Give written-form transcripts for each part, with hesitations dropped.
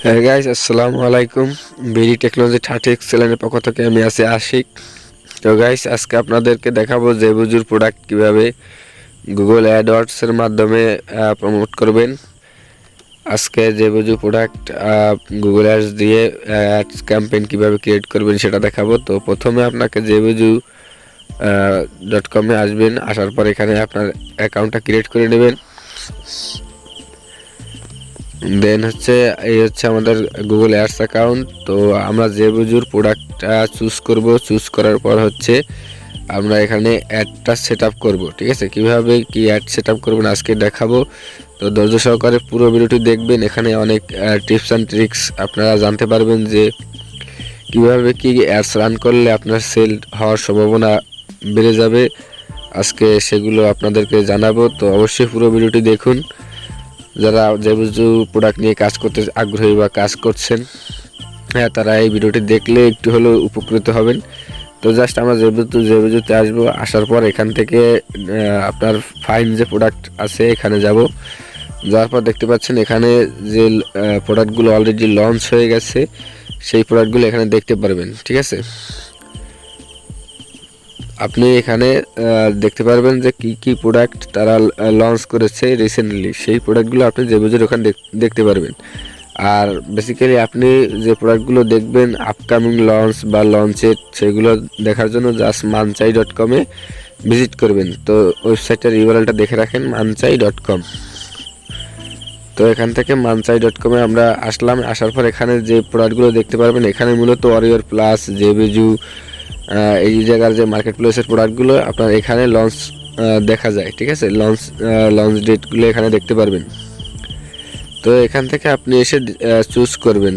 হ্যাঁ গাইস, আসসালামু আলাইকুম। বিডি টেকনোলজি 30 চ্যানেলের পক্ষ থেকে আমি আছি আশিক। তো গাইস, আজকে আপনাদেরকে দেখাবো JVZoo প্রোডাক্ট কিভাবে গুগল অ্যাডওয়ার্ডস এর মাধ্যমে প্রমোট করবেন। আজকে JVZoo প্রোডাক্ট গুগল অ্যাডস দিয়ে অ্যাডস ক্যাম্পেইন কিভাবে ক্রিয়েট করবেন সেটা দেখাবো। তো প্রথমে আপনাকে JVZoo.com এ আসবেন। আসার পর এখানে আপনার অ্যাকাউন্টটা ক্রিয়েট করে নেবেন। দেন এই হচ্ছে আমাদের গুগল অ্যাডস অ্যাকাউন্ট। তো আমরা JVZoo প্রোডাক্টটা চুজ করার পর আমরা এখানে অ্যাডটা সেট আপ করবো। ঠিক আছে, কিভাবে কি অ্যাড সেট আপ করবেন আজকে দেখাবো। তো ধৈর্য সহকারে পুরো ভিডিওটি দেখবেন। এখানে অনেক টিপস অ্যান্ড ট্রিক্স আপনারা জানতে পারবেন যে কিভাবে কি অ্যাডস রান করলে আপনার সেল হওয়ার সম্ভাবনা বেড়ে যাবে। আজকে সেগুলো আপনাদেরকে জানাবো। তো অবশ্যই পুরো ভিডিওটি দেখুন। যারা JVZoo প্রোডাক্ট নিয়ে কাজ করতে আগ্রহী বা কাজ করছেন, হ্যাঁ, তারা এই ভিডিওটি দেখলে একটু হলেও উপকৃত হবেন। তো জাস্ট আমরা JVZooতে আসবো। আসার পর এখান থেকে আপনার ফাইন যে প্রোডাক্ট আছে এখানে যাব। যাওয়ার পর দেখতে পাচ্ছেন এখানে যে প্রোডাক্টগুলো অলরেডি লঞ্চ হয়ে গেছে সেই প্রোডাক্টগুলো এখানে দেখতে পারবেন। ঠিক আছে, আপনি এখানে দেখতে পারবেন যে কি প্রোডাক্ট তারা লঞ্চ করেছে রিসেন্টলি, সেই প্রোডাক্টগুলো আপনি JVZoo ওখানে দেখতে পারবেন। আর বেসিক্যালি আপনি যে প্রোডাক্টগুলো দেখবেন আপকামিং লঞ্চ বা লঞ্চের, সেগুলো দেখার জন্য জাস্ট manchai.com এ ভিজিট করবেন। তো ওয়েবসাইটের ইউআরএলটা দেখে রাখেন, manchai.com। তো এখান থেকে manchai.com এ আমরা আসলাম। আসার পর এখানে যে প্রোডাক্টগুলো দেখতে পারবেন, এখানে মূলত ওয়ারিয়র প্লাস, JVZoo, এই জায়গার যে মার্কেট প্লেসের প্রোডাক্টগুলো আপনার এখানে লঞ্চ দেখা যায়। ঠিক আছে, লঞ্চ ডেটগুলো এখানে দেখতে পারবেন। তো এখান থেকে আপনি এসে চুজ করবেন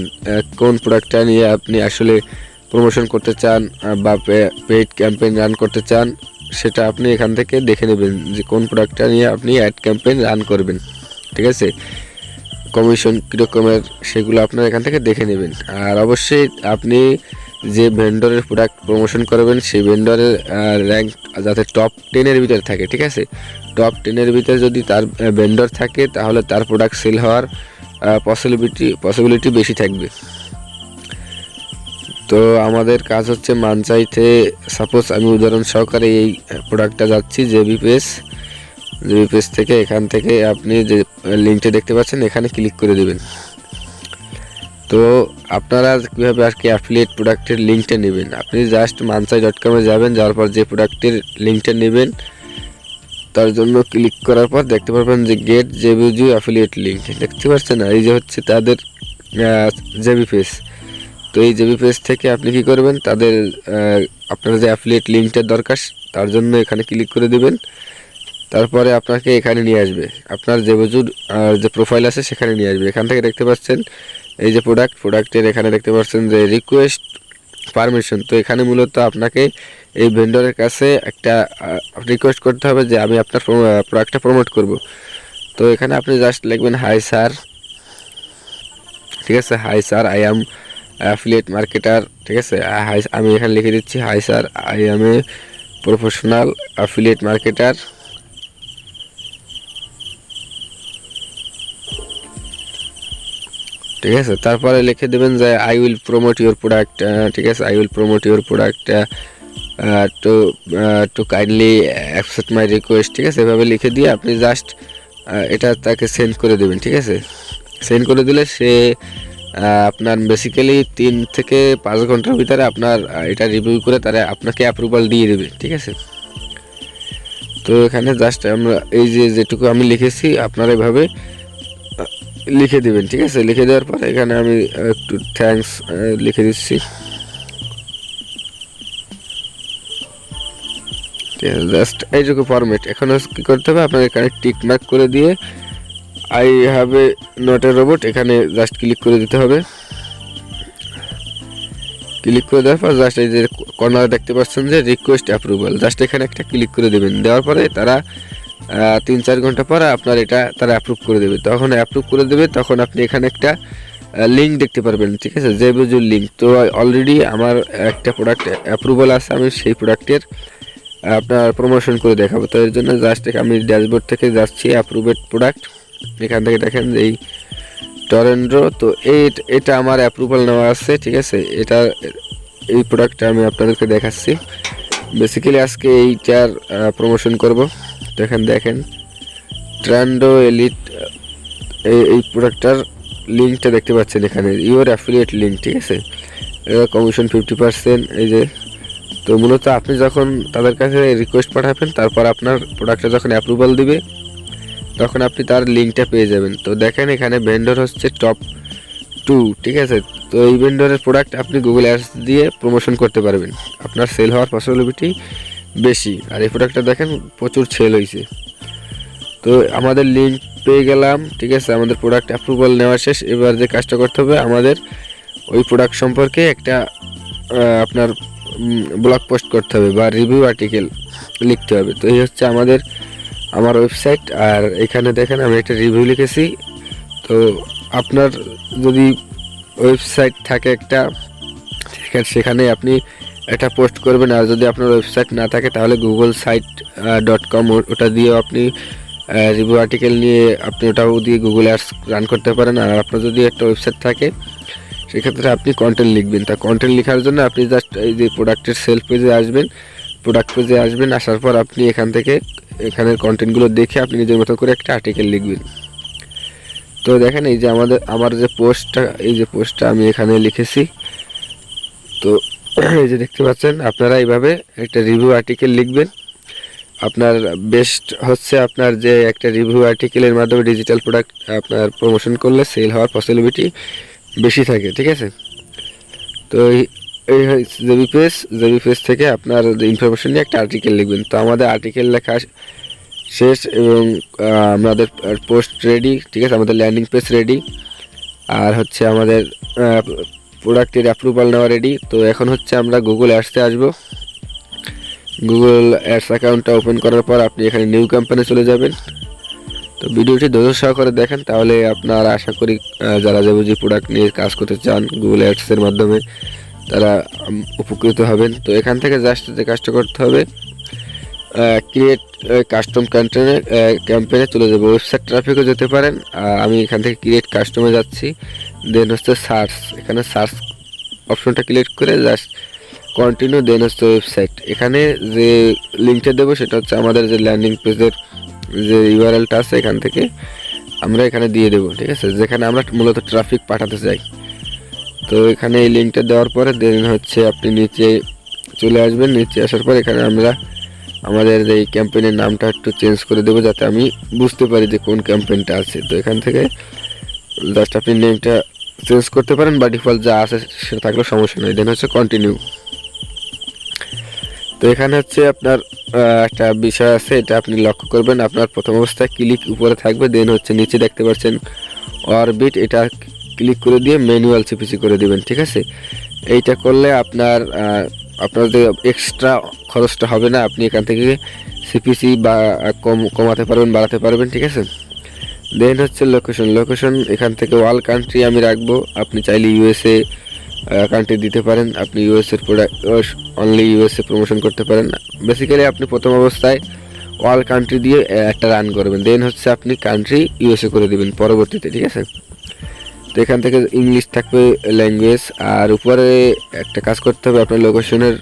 কোন প্রোডাক্টটা নিয়ে আপনি আসলে প্রমোশন করতে চান বা পেইড ক্যাম্পেইন রান করতে চান, সেটা আপনি এখান থেকে দেখে নেবেন যে কোন প্রোডাক্টটা নিয়ে আপনি অ্যাড ক্যাম্পেইন রান করবেন। ঠিক আছে, কমিশন কীরকমের সেগুলো আপনার এখান থেকে দেখে নেবেন। আর অবশ্যই আপনি যে ভেন্ডরের প্রোডাক্ট প্রমোশন করবেন সেই ভেন্ডরের র্যাঙ্ক যাতে টপ 10-এর ভিতরে থাকে। ঠিক আছে, টপ 10-এর ভিতরে যদি তার ভেন্ডর থাকে তাহলে তার প্রোডাক্ট সেল হওয়ার পসিবিলিটি বেশি থাকবে। তো আমাদের কাজ হচ্ছে মানচাইতে, সাপোজ আমি উদাহরণ সহকারে এই প্রোডাক্টটা যাচ্ছি জেবি পেজ থেকে। এখান থেকে আপনি যে লিঙ্কটা দেখতে পাচ্ছেন এখানে ক্লিক করে দেবেন। তো আপনারা কীভাবে আর কি অ্যাফিলিয়েট প্রোডাক্টের লিঙ্কটা নেবেন, আপনি জাস্ট manchai.com এ যাবেন। যাওয়ার পর যে প্রোডাক্টের লিঙ্কটা নেবেন তার জন্য ক্লিক করার পর দেখতে পারবেন যে গেট JVZoo অ্যাফিলিয়েট লিঙ্ক, দেখতে পাচ্ছেন। এই যে হচ্ছে তাদের জেবি পেজ। তো এই জেবি পেজ থেকে আপনি কি করবেন, তাদের আপনার যে অ্যাফিলিয়েট লিঙ্কটার দরকার তার জন্য এখানে ক্লিক করে দেবেন। তারপরে আপনাকে এখানে নিয়ে আসবে, আপনার JVZoo যে প্রোফাইল আছে সেখানে নিয়ে আসবে। এখান থেকে দেখতে পাচ্ছেন এই যে প্রোডাক্টের এখানে দেখতে পাচ্ছেন যে রিকোয়েস্ট পারমিশন। তো এখানে মূলত আপনাকে এই ভেন্ডরের কাছে একটা রিকোয়েস্ট করতে হবে যে আমি আপনার প্রোডাক্টটা প্রমোট করব। তো এখানে আপনি জাস্ট লিখবেন হাই স্যার। ঠিক আছে, hi sir, I am affiliate marketer. ঠিক আছে, আমি এখানে লিখে দিচ্ছি, hi sir, I am a professional affiliate marketer. ঠিক আছে, তারপরে লিখে দেবেন যে I will promote your product. ঠিক আছে, I will promote your product to kindly accept my request. ঠিক আছে, এভাবে লিখে দিয়ে আপনি জাস্ট এটা তাকে সেন্ড করে দেবেন। ঠিক আছে, সেন্ড করে দিলে সে আপনার বেসিক্যালি 3 থেকে 5 ঘন্টার ভিতরে আপনার এটা রিভিউ করে তারা আপনাকে অ্যাপ্রুভাল দিয়ে দেবে। ঠিক আছে, তো এখানে জাস্ট আমরা এই যেটুকু আমি লিখেছি আপনারা এভাবে লিখে দিবেন। ঠিক আছে, লিখে দেওয়ার পর এখানে আমি একটু থ্যাঙ্কস লিখে দিচ্ছি। জাস্ট এইটুকু ফরম্যাট। এখন কি করতে হবে, আপনার এখানে টিক মার্ক করে দিয়ে I have a not a robot এখানে জাস্ট ক্লিক করে দিতে হবে। ক্লিক করে দেওয়ার পর জাস্ট এই যে কর্নারে দেখতে পাচ্ছেন যে রিকোয়েস্ট অ্যাপ্রুভাল, জাস্ট এখানে একটা ক্লিক করে দেবেন। দেওয়ার পরে তারা 3-4 ঘন্টা পরে আপনার এটা তারা অ্যাপ্রুভ করে দেবে। তখন অ্যাপ্রুভ করে দেবে তখন আপনি এখানে একটা লিঙ্ক দেখতে পারবেন। ঠিক আছে, JVZoo লিঙ্ক। তো অলরেডি আমার একটা প্রোডাক্ট অ্যাপ্রুভাল আছে, আমি সেই প্রোডাক্টের আপনার প্রমোশন করে দেখাবো। তো এর জন্য জাস্ট আমি ড্যাশবোর্ড থেকে যাচ্ছি অ্যাপ্রুভেড প্রোডাক্ট। এখান থেকে দেখেন এই টরেন্ড্রো। তো এটা আমার অ্যাপ্রুভাল নেওয়া আছে, ঠিক আছে। এই প্রোডাক্টটা আমি আপনাদেরকে দেখাচ্ছি। বেসিক্যালি আজকে এইটার প্রমোশন করব। দেখেন ট্রেন্ডো এলিট, এই প্রোডাক্টটার লিঙ্কটা দেখতে পাচ্ছেন এখানে, ইউর অ্যাফিলিয়েট লিঙ্ক, ঠিক আছে। কমিশন 50%। এই যে, তো মূলত আপনি যখন তাদের কাছে রিকোয়েস্ট পাঠাবেন, তারপর আপনার প্রোডাক্টটা যখন অ্যাপ্রুভাল দিবে, তখন আপনি তার লিঙ্কটা পেয়ে যাবেন। তো দেখেন এখানে ভেন্ডর হচ্ছে টপ 2, ঠিক আছে। তো এই ভেন্ডরের প্রোডাক্ট আপনি গুগল অ্যাডস দিয়ে প্রমোশন করতে পারবেন, আপনার সেল হওয়ার পসিবিলিটি বেশি। আর এই প্রোডাক্টটা দেখেন প্রচুর সেল হয়েছে। তো আমাদের লিঙ্ক পেয়ে গেলাম, ঠিক আছে। আমাদের প্রোডাক্ট অ্যাপ্রুভাল নেওয়া শেষ। এবার যে কাজটা করতে হবে, আমাদের ওই প্রোডাক্ট সম্পর্কে একটা আপনার ব্লগ পোস্ট করতে হবে বা রিভিউ আর্টিকেল লিখতে হবে। তো এই হচ্ছে আমার ওয়েবসাইট। আর এখানে দেখেন আমি একটা রিভিউ লিখেছি। তো আপনার যদি ওয়েবসাইট থাকে একটা, সেখানে আপনি একটা পোস্ট করবেন। আর যদি আপনার ওয়েবসাইট না থাকে, তাহলে googlesite.com ওটা দিয়ে আপনি রিভিউ আর্টিকেল নিয়ে আপনি ওটাও দিয়ে গুগল অ্যাডস রান করতে পারেন। আর আপনার যদি একটা ওয়েবসাইট থাকে, সেক্ষেত্রে আপনি কন্টেন্ট লিখবেন। তা কন্টেন্ট লেখার জন্য আপনি জাস্ট এই যে প্রোডাক্টের সেল পেজে আসবেন, প্রোডাক্ট পেজে আসবেন। আসার পর আপনি এখানের কন্টেন্টগুলো দেখে আপনি নিজের মতো করে একটা আর্টিকেল লিখবেন। তো দেখেন এই যে আমার যে পোস্টটা আমি এখানে লিখেছি। তো এই যে দেখতে পাচ্ছেন, আপনারা এইভাবে একটা রিভিউ আর্টিকেল লিখবেন। আপনার বেস্ট হচ্ছে আপনার যে একটা রিভিউ আর্টিকেলের মাধ্যমে ডিজিটাল প্রোডাক্ট আপনার প্রমোশন করলে সেল হওয়ার পসিবিলিটি বেশি থাকে, ঠিক আছে। তো এই জেবি পেজ থেকে আপনার ইনফরমেশন নিয়ে একটা আর্টিকেল লিখবেন। তো আমাদের আর্টিকেল লেখা শেষ এবং আমাদের পোস্ট রেডি, ঠিক আছে। আমাদের ল্যান্ডিং পেজ রেডি, আর হচ্ছে আমাদের প্রোডাক্টের অ্যাপ্রুভাল নেওয়া রেডি। তো এখন হচ্ছে আমরা গুগল অ্যাডসে আসবো। গুগল অ্যাডস অ্যাকাউন্টটা ওপেন করার পর আপনি এখানে নিউ ক্যাম্পেনে চলে যাবেন। তো ভিডিওটি ধৈর্য সহকারে দেখেন, তাহলে আপনারা আশা করি যারা JVZoo প্রোডাক্ট নিয়ে কাজ করতে চান গুগল অ্যাডসের মাধ্যমে, তারা উপকৃত হবেন। তো এখান থেকে জাস্ট যে কাজটা করতে হবে, ক্রিয়েট কাস্টম ক্যাম্পেনে চলে যাবো। ওয়েবসাইট ট্রাফিকও যেতে পারেন। আমি এখান থেকে ক্রিয়েট কাস্টমে যাচ্ছি। দেন হচ্ছে সার্চ, এখানে সার্চ অপশনটা ক্লিক করে জাস্ট কন্টিনিউ। দেন হচ্ছে ওয়েবসাইট, এখানে যে লিঙ্কটা দেবো সেটা হচ্ছে আমাদের যে ল্যান্ডিং পেজের যে ইউআরএলটা আছে, এখান থেকে আমরা এখানে দিয়ে দেবো, ঠিক আছে, যেখানে আমরা মূলত ট্রাফিক পাঠাতে চাই। তো এখানে এই লিঙ্কটা দেওয়ার পরে দেন হচ্ছে আপনি নিচে চলে আসবেন। নিচে আসার পর এখানে আমরা আমাদের এই ক্যাম্পেইনের নামটা একটু চেঞ্জ করে দেবো, যাতে আমি বুঝতে পারি যে কোন ক্যাম্পেইনটা আছে। তো এখান থেকে জাস্ট আপনি নেমটা চেঞ্জ করতে পারেন, বা ডিফল্ট যা আছে সেটা থাকলেও সমস্যা নেই। দেন হচ্ছে কন্টিনিউ। তো এখানে হচ্ছে আপনার একটা বিষয় আছে, এটা আপনি লক্ষ্য করবেন। আপনার প্রথম অবস্থায় ক্লিক উপরে থাকবে, দেন হচ্ছে নিচে দেখতে পাচ্ছেন অরবিট, এটা ক্লিক করে দিয়ে ম্যানুয়াল সিপিসি করে দিবেন, ঠিক আছে। এইটা করলে আপনার যে এক্সট্রা খরচটা হবে না, আপনি এখান থেকে সিপিসি বা কমাতে পারবেন, বাড়াতে পারবেন, ঠিক আছে। দেন হচ্ছে লোকেশন, এখান থেকে অল কান্ট্রি আমি রাখবো। আপনি চাইলে ইউএসএ কান্ট্রি দিতে পারেন, আপনি ইউএসএর প্রোডাক্ট অনলি ইউএসএ প্রমোশন করতে পারেন। বেসিক্যালি আপনি প্রথম অবস্থায় অল কান্ট্রি দিয়ে একটা রান করবেন, দেন হচ্ছে আপনি কান্ট্রি ইউএসএ করে দিবেন পরবর্তীতে, ঠিক আছে। তো এখান থেকে ইংলিশ থাকবে ল্যাঙ্গুয়েজ। আর উপরে একটা কাজ করতে হবে, আপনার লোকেশনের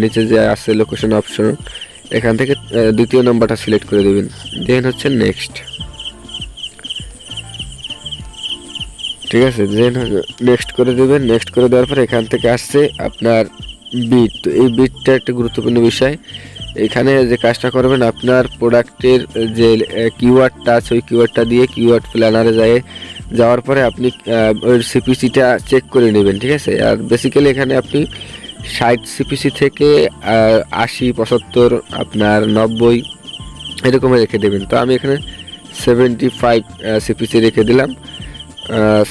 নিচে যে আছে লোকেশন অপশন, এখান থেকে দ্বিতীয় নম্বরটা সিলেক্ট করে দেবেন। দেন হচ্ছে নেক্সট, ঠিক আছে। দেন নেক্সট করে দেবেন। নেক্সট করে দেওয়ার পর এখান থেকে আসছে আপনার বিট। তো এই বিটটা একটা গুরুত্বপূর্ণ বিষয়। এখানে যে কাজটা করবেন, আপনার প্রোডাক্টের যে কিওয়ার্ডটা আছে, ওই কিওয়ার্ডটা দিয়ে কিওয়ার্ড প্ল্যানারে যাওয়ার পরে আপনি ওই সিপিসিটা চেক করে নেবেন, ঠিক আছে। আর বেসিক্যালি এখানে আপনি 60 সিপিসি থেকে 80, 75, আপনার 90 এরকম রেখে দেবেন। তো আমি এখানে 75 সিপিসি রেখে দিলাম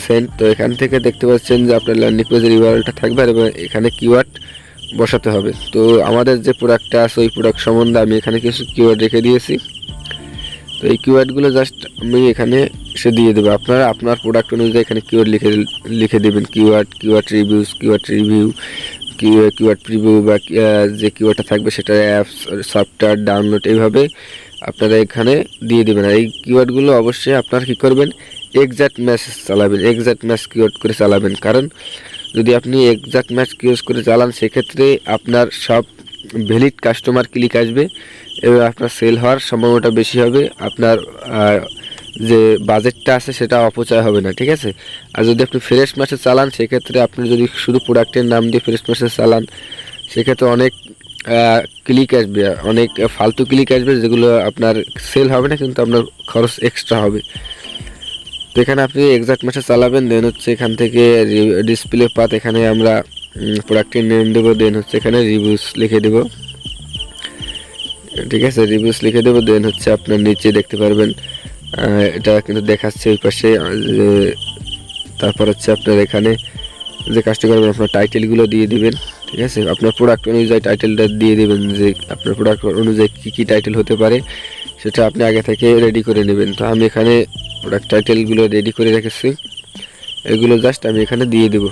সেন্ট। তো এখান থেকে দেখতে পাচ্ছেন যে আপনার ল্যান্ডিং পেজের ইউআরএলটা থাকবে, আর এখানে কিওয়ার্ড বসাতে হবে। তো আমাদের যে প্রোডাক্টটা আছে, ওই প্রোডাক্ট সম্বন্ধে আমি এখানে কিছু কিওয়ার্ড রেখে দিয়েছি। তো এই কিওয়ার্ডগুলো জাস্ট আমি এখানে সে দিয়ে দেবো। আপনার প্রোডাক্ট অনুযায়ী এখানে কিওয়ার্ড লিখে দেবেন। কিওয়ার্ড রিভিউ, কিওয়ার্ড প্রিভিউ, বা যে কিওয়ার্ডটা থাকবে সেটা অ্যাপস, সফটওয়্যার ডাউনলোড, এইভাবে আপনারা এখানে দিয়ে দেবেন। আর এই কিওয়ার্ডগুলো অবশ্যই আপনারা কী করবেন, এক্সাক্ট ম্যাচ চালাবেন, এক্সাক্ট ম্যাচ কিওয়ার্ড করে চালাবেন। কারণ যদি আপনি এক্সাক্ট ম্যাচ কিওয়ার্ড করে চালান সেক্ষেত্রে আপনার সব ভ্যালিড কাস্টমার ক্লিক আসবে এবং আপনার সেল হওয়ার সম্ভাবনাটা বেশি হবে, আপনার যে বাজেটটা আছে সেটা অপচয় হবে না, ঠিক আছে। আর যদি আপনি ফ্রেশ ম্যাচে চালান সেক্ষেত্রে আপনি যদি শুধু প্রোডাক্টের নাম দিয়ে ফ্রেশ ম্যাচে চালান সেক্ষেত্রে অনেক ক্লিক আসবে, অনেক ফালতু ক্লিক আসবে যেগুলো আপনার সেল হবে না, কিন্তু আপনার খরচ এক্সট্রা হবে। তো এখানে আপনি এক্সাক্ট ম্যাচে চালাবেন। দেন হচ্ছে এখান থেকে ডিসপ্লে পাথ, এখানে আমরা প্রোডাক্টের নেম দেবো। দেন হচ্ছে এখানে রিভিউস লিখে দেবো, ঠিক আছে, রিভিউস লিখে দেবো। দেন হচ্ছে আপনার নিচে দেখতে পারবেন এটা কিন্তু দেখাচ্ছে ওই পাশে। তারপর হচ্ছে আপনার এখানে যে কাজটা করবেন আপনার টাইটেলগুলো দিয়ে দিবেন, ঠিক আছে। আপনার প্রোডাক্ট অনুযায়ী টাইটেলটা দিয়ে দেবেন, যে আপনার প্রোডাক্ট অনুযায়ী কী কী টাইটেল হতে পারে সেটা আপনি আগে থেকে রেডি করে নেবেন। তো আমি এখানে প্রোডাক্ট টাইটেলগুলো রেডি করে রেখেছি, এগুলো জাস্ট আমি এখানে দিয়ে দেবো,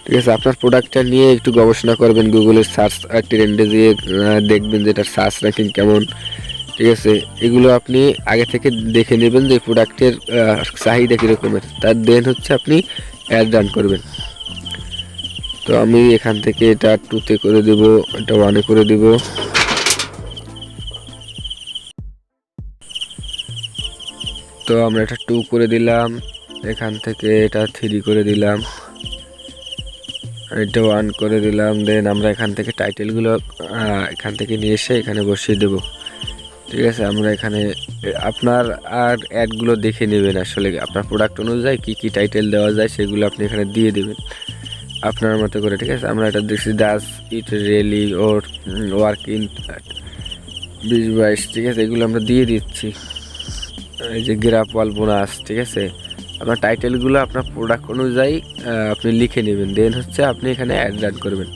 ঠিক আছে। আপনার প্রোডাক্টটা নিয়ে একটু গবেষণা করবেন, গুগলের সার্চ ট্রেন্ডে দিয়ে দেখবেন যে এটার সার্চ র্যাঙ্কিং কেমন, ঠিক আছে। এগুলো আপনি আগে থেকে দেখে নেবেন যে প্রোডাক্টের চাহিদা কীরকমের, তার দেন হচ্ছে আপনি অ্যাড রান করবেন। তো আমি এখান থেকে এটা 2-তে করে দেব, এটা 1-এ করে দেব। তো আমরা এটা 2 করে দিলাম, এখান থেকে এটা 3 করে দিলাম, এটা 1 করে দিলাম। দেন আমরা এখান থেকে টাইটেলগুলো এখান থেকে নিয়ে এসে এখানে বসিয়ে দেব, ঠিক আছে। আমরা এখানে আপনার আর অ্যাডগুলো দেখে নেবেন, আসলে আপনার প্রোডাক্ট অনুযায়ী কী কী টাইটেল দেওয়া যায় সেগুলো আপনি এখানে দিয়ে দেবেন আপনার মতো করে, ঠিক আছে। আমরা এটা দেখছি does it really or work in 20-22, ঠিক আছে, এগুলো আমরা দিয়ে দিচ্ছি। এই যে গ্রাফ ওয়াল বোনাস, ঠিক আছে। আপনার টাইটেলগুলো আপনার প্রোডাক্ট অনুযায়ী আপনি লিখে নেবেন, দেন হচ্ছে আপনি এখানে অ্যাড রান করবেন।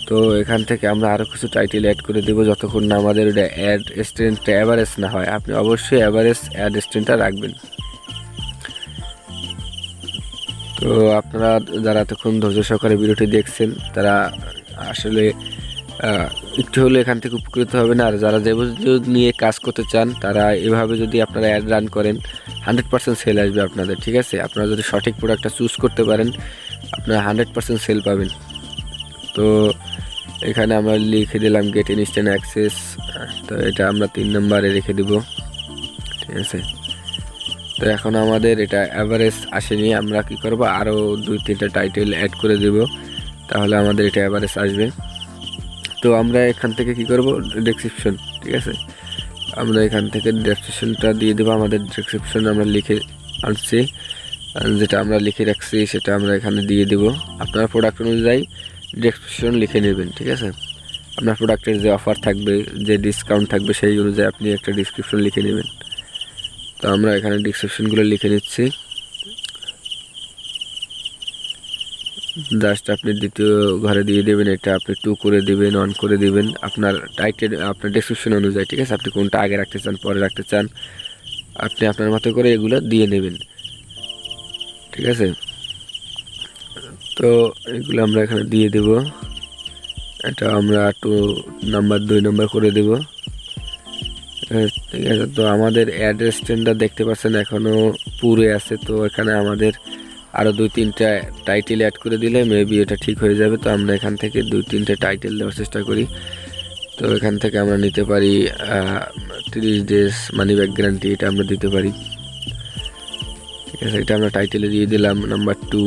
তো এখান থেকে আমরা আরও কিছু টাইটেল অ্যাড করে দেবো, যতক্ষণ না আমাদের ওটা অ্যাড স্ট্রেন্থটা অ্যাভারেজ না হয়। আপনি অবশ্যই অ্যাভারেজ অ্যাড স্ট্রেন্থটা রাখবেন। তো আপনারা যারা এতক্ষণ ধৈর্য সহকারে ভিডিওটি দেখছেন তারা আসলে একটু হলে এখান থেকে উপকৃত হবেন। আর যারা JVZoo নিয়ে কাজ করতে চান তারা এভাবে যদি আপনারা অ্যাড রান করেন 100% সেল আসবে আপনাদের, ঠিক আছে। আপনারা যদি সঠিক প্রোডাক্টটা চুজ করতে পারেন আপনারা 100% সেল পাবেন। তো এখানে আমরা লিখে দিলাম গেট ইনস্ট্যান্ট অ্যাক্সেস, তো এটা আমরা 3 নম্বরে রেখে দেব, ঠিক আছে। তো এখন আমাদের এটা অ্যাভারেজ আসেনি, আমরা কি করব আরও 2-3টা টাইটেল অ্যাড করে দেব, তাহলে আমাদের এটা অ্যাভারেজ আসবে। তো আমরা এখান থেকে কি করব ডেসক্রিপশন, ঠিক আছে, আমরা এখান থেকে ডেসক্রিপশনটা দিয়ে দেবো। আমাদের ডেসক্রিপশন আমরা লিখে আনছি, যেটা আমরা লিখে রাখছি সেটা আমরা এখানে দিয়ে দেব। আপনার প্রোডাক্ট অনুযায়ী ডেসক্রিপশন লিখে নেবেন, ঠিক আছে। আপনার প্রোডাক্টের যে অফার থাকবে, যে ডিসকাউন্ট থাকবে সেই অনুযায়ী আপনি একটা ডেসক্রিপশন লিখে নেবেন। তো আমরা এখানে ডেসক্রিপশনগুলো লিখে নিচ্ছি, জাস্ট আপনি দ্বিতীয় ঘরে দিয়ে দেবেন, এটা আপনি 2 করে দেবেন, 1 করে দেবেন আপনার টাইটেল আপনার ডেসক্রিপশন অনুযায়ী, ঠিক আছে। আপনি কোনটা আগে রাখতে চান পরে রাখতে চান আপনি আপনার মতো করে এগুলো দিয়ে নেবেন, ঠিক আছে। তো এগুলো আমরা এখানে দিয়ে দেব, এটা আমরা 2 নম্বর করে দেব, ঠিক আছে। তো আমাদের অ্যাড্রেস স্ট্যান্ডটা দেখতে পাচ্ছেন এখনও পুরে আছে, তো এখানে আমাদের আরও 2-3টা টাইটেল অ্যাড করে দিলে মেবি এটা ঠিক হয়ে যাবে। তো আমরা এখান থেকে 2-3টে টাইটেল দেওয়ার চেষ্টা করি। তো এখান থেকে আমরা নিতে পারি 30 ডেজ মানি ব্যাক গ্যারান্টি, এটা আমরা দিতে পারি, ঠিক আছে। এটা আমরা টাইটেলে দিয়ে দিলাম নাম্বার 2।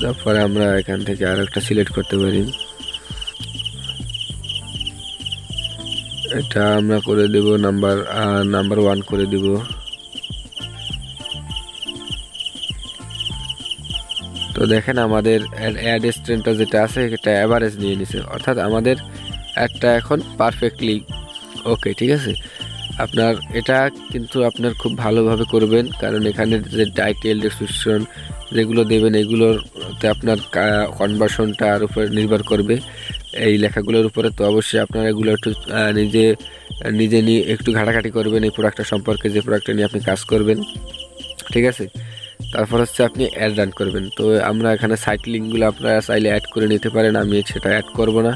তারপরে আমরা এখান থেকে আরও একটা সিলেক্ট করতে পারি, এটা আমরা করে দেব নাম্বার 1 করে দেব। তো দেখেন আমাদের অ্যাড স্ট্রেন্থটা যেটা আছে এটা অ্যাভারেজ নিয়ে নিছে, অর্থাৎ আমাদের অ্যাডটা এখন পারফেক্টলি ওকে, ঠিক আছে। আপনার এটা কিন্তু আপনার খুব ভালোভাবে করবেন, কারণ এখানে যে টাইটেল ডেসক্রিপশন যেগুলো দেবেন এগুলোতে আপনার কনভার্সনটার উপর নির্ভর করবে এই লেখাগুলোর উপরে। তো অবশ্যই আপনারা এগুলো একটু নিজে নিয়ে একটু ঘাটাঘাটি করবেন এই প্রোডাক্টটা সম্পর্কে, যে প্রোডাক্টটা নিয়ে আপনি কাজ করবেন, ঠিক আছে। তারপর হচ্ছে আপনি অ্যাড রান করবেন। তো আমরা এখানে সাইট লিঙ্কগুলো আপনারা চাইলে অ্যাড করে নিতে পারেন, আমি সেটা অ্যাড করব না,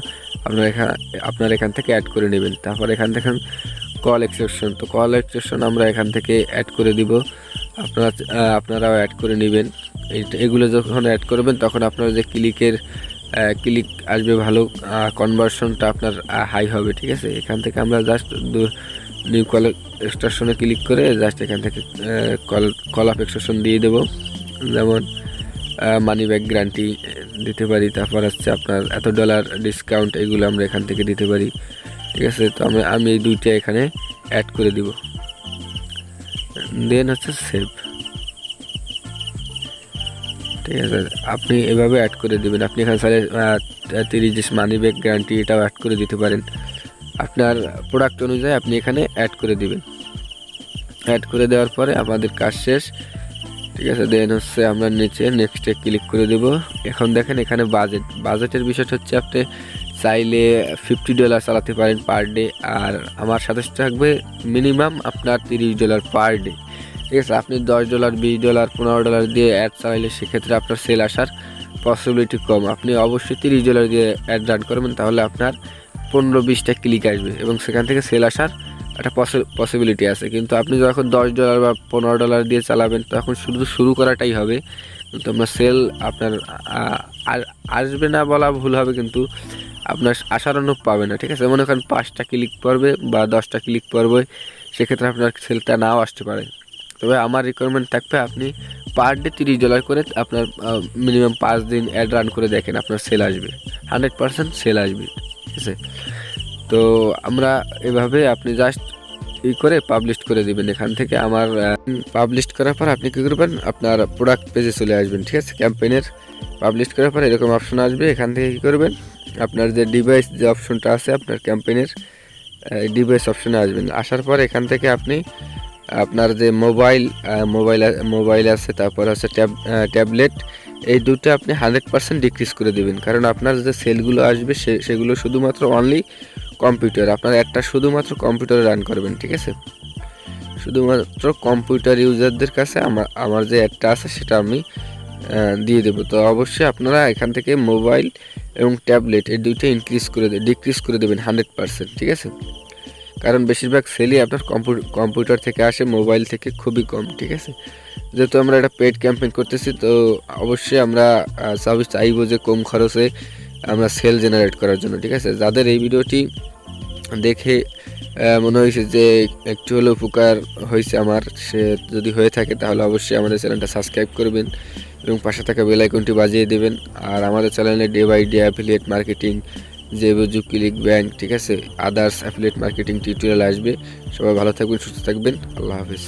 আপনারা এখান থেকে অ্যাড করে নেবেন। তারপর এখান থেকে কল এক্সেপশন। তো কল এক্সেপশন আমরা এখান থেকে অ্যাড করে দিব, আপনারাও অ্যাড করে নেবেন। এগুলো যখন অ্যাড করবেন তখন আপনার যে ক্লিক আসবে, ভালো কনভার্সনটা আপনার হাই হবে, ঠিক আছে। এখান থেকে আমরা জাস্ট নিউ কল এক্সটেনশনে ক্লিক করে জাস্ট এখান থেকে কল অফ এক্সটেনশন দিয়ে দেবো, যেমন মানি ব্যাক গ্যারান্টি দিতে পারি, তারপর হচ্ছে আপনার এত ডলার ডিসকাউন্ট, এগুলো আমরা এখান থেকে দিতে পারি, ঠিক আছে। তো আমি এই দুইটা এখানে অ্যাড করে দিব, দেন হচ্ছে সেভ, ঠিক আছে। আপনি এভাবে অ্যাড করে দেবেন। আপনি এখানে 30 মানি ব্যাক গ্যারান্টি এটাও অ্যাড করে দিতে পারেন, আপনার প্রোডাক্ট অনুযায়ী আপনি এখানে অ্যাড করে দিবেন। অ্যাড করে দেওয়ার পরে আমাদের কাজ শেষ, ঠিক আছে। দেন হচ্ছে আমরা নিচে নেক্সটে ক্লিক করে দেব। এখন দেখেন এখানে বাজেটের বিষয়টা হচ্ছে আপনি চাইলে $50 চালাতে পারেন পার ডে, আর আমার সাজেস্ট থাকবে মিনিমাম আপনার $30 পার ডে, ঠিক আছে। আপনি $10, $20, $15 দিয়ে অ্যাড চালাইলে সেক্ষেত্রে আপনার সেল আসার পসিবিলিটি কম। আপনি অবশ্যই $30 দিয়ে অ্যাড রান করবেন, তাহলে আপনার 15-20টা ক্লিক আসবে এবং সেখান থেকে সেল আসার একটা পসিবিলিটি আছে। কিন্তু আপনি যখন $10 বা $15 দিয়ে চালাবেন তখন শুরু করাটাই হবে, কিন্তু আপনার সেল আপনার আসবে না বলা ভুল হবে, কিন্তু আপনার আশার অনুপ পাবে না, ঠিক আছে। মনে করেন 5টা ক্লিক পড়বে বা 10টা ক্লিক পড়বে, সেক্ষেত্রে আপনার সেলটা নাও আসতে পারে। তবে আমার রিকোয়ারমেন্ট থাকবে আপনি পার ডে $30 করে আপনার মিনিমাম 5 দিন অ্যাড রান করে দেখেন, আপনার সেল আসবে, 100% সেল আসবে, ঠিক আছে। তো আমরা এভাবে আপনি জাস্ট করে পাবলিশ করে দিবেন। এখান থেকে আমার পাবলিশ করার পর আপনি কী করবেন, আপনার প্রোডাক্ট পেজে চলে আসবেন, ঠিক আছে। ক্যাম্পেইনের পাবলিশ করার পর এরকম অপশন আসবে। এখান থেকে কী করবেন, আপনার যে ডিভাইস যে অপশনটা আছে আপনার ক্যাম্পেইনের ডিভাইস অপশনে আসবেন। আসার পর এখান থেকে আপনি আপনার যে মোবাইল আছে, তারপর আছে ট্যাবলেট, এই দুটো আপনি 100% ডিক্রিজ করে দেবেন, কারণ আপনার যে সেলগুলো আসবে সেগুলো শুধুমাত্র অনলি কম্পিউটার, আপনার একটা শুধুমাত্র কম্পিউটারে রান করবেন, ঠিক আছে। শুধুমাত্র কম্পিউটার ইউজারদের কাছে আমার যে অ্যাডটা আছে সেটা আমি দিয়ে দেবো। তো অবশ্যই আপনারা এখান থেকে মোবাইল এবং ট্যাবলেট এই দুইটা ডিক্রিজ করে দেবেন 100%, ঠিক আছে। কারণ বেশিরভাগ সেলই আপনার কম্পিউটার থেকে আসে, মোবাইল থেকে খুবই কম, ঠিক আছে। যেহেতু আমরা একটা পেড ক্যাম্পেইন করতেছি, তো অবশ্যই আমরা চাইবো যে কম খরচে আমরা সেল জেনারেট করার জন্য, ঠিক আছে। যাদের এই ভিডিওটি দেখে মনে হয়েছে যে একটু হলেও উপকার হয়েছে আমার, সে যদি হয়ে থাকে তাহলে অবশ্যই আমাদের চ্যানেলটা সাবস্ক্রাইব করবেন এবং পাশে থাকা বেল আইকনটি বাজিয়ে দেবেন। আর আমাদের চ্যানেলে day by day affiliate marketing, JVZoo, ClickBank, ঠিক আছে, আদার্স অ্যাফিলিয়েট মার্কেটিং টিউটোরিয়াল আসবে। সবাই ভালো থাকবেন, সুস্থ থাকবেন, আল্লাহ হাফেজ।